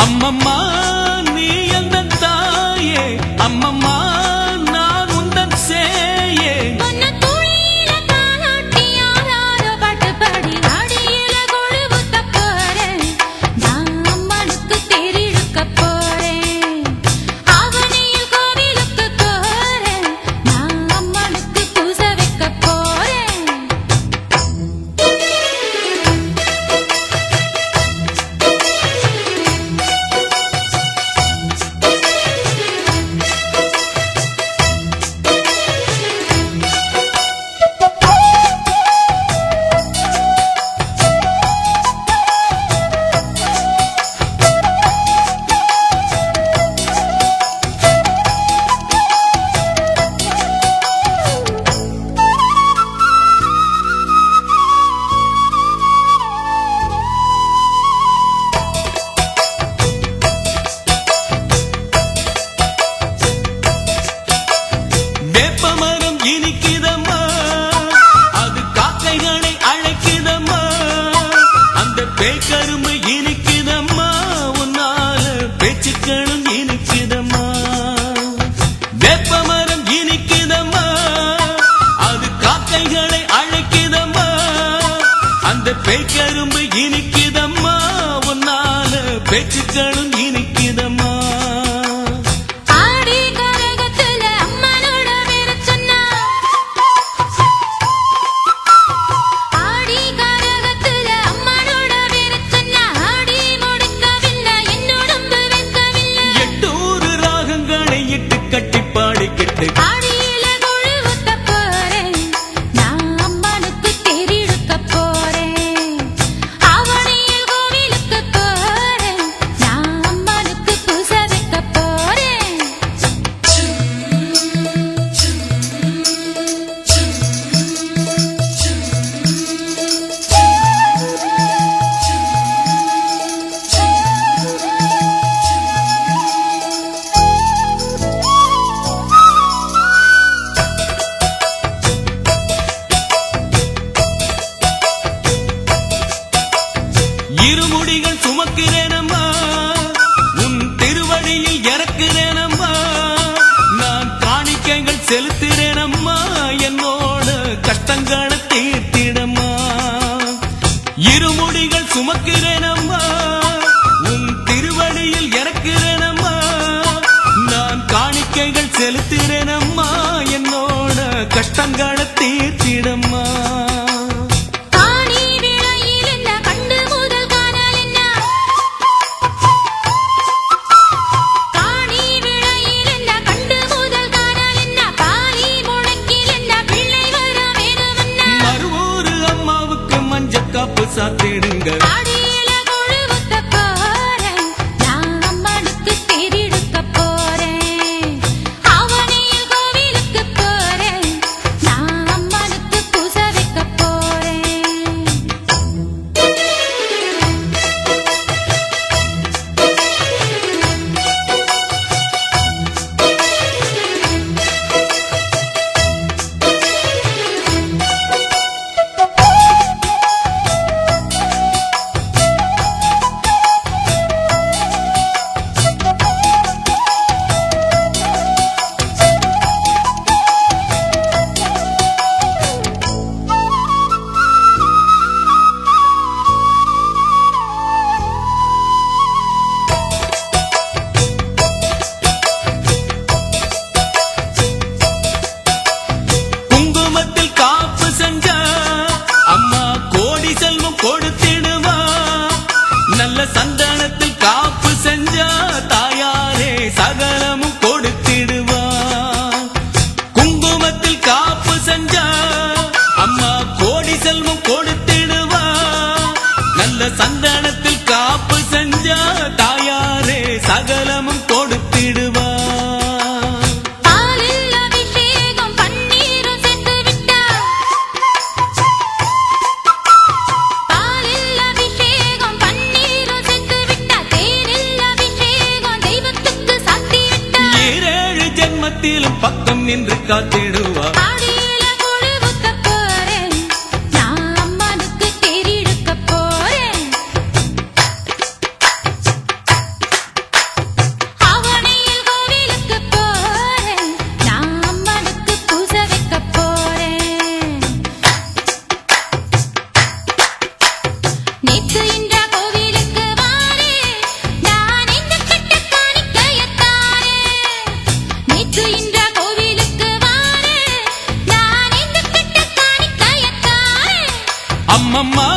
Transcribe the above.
அம்மம்மா நீ எந்தன் தாயே, அம்மம்மா நான் உந்தன் சேயே. பேக்கரும்பு இனிக்குதம்மா, உன்னால பேச்சுக்களும் இனிக்குதம்மா. வேப்பமரம் இனிக்குதம்மா, அது காக்கைகளை அழைக்குதம்மா. அந்த பேக்கரும்பு இனிக்குதம்மா, உன்னால பேச்சுக்களும் இனிக்குதம்மா. இருமுடிகள் சுமக்கிறேனம்மா, உன் திருவடியில் இறக்கிறேனம்மா. நான் காணிக்கைகள் செலுத்துறேனம்மா, என்னோட கஷ்டங்களை தீர்த்திடம்மா. இருமுடிகள் சுமக்கிறேனம்மா, உன் திருவடியில் இறக்கிறேனம்மா. நான் காணிக்கைகள் செலுத்துறேனம்மா, என்னோட கஷ்டங்களை தீர்த்திடம்மா. காப்பு சாத்திடுங்க. கொடுத்திடுவா, நல்ல சந்தனத்தில் காப்பு செஞ்சா தாயாரே சகலமும் கொடுத்திடுவா. குங்குமத்தில் காப்பு செஞ்சா அம்மா கோடி செல்வம் கொடுத்திடுவா. நல்ல சந்தனத்தில் காப்பு செஞ்சா தாயாரே சகலமும் கொடுத்திடுவா. பக்கம் நின்று காத்திடுவா. அம்மம்மா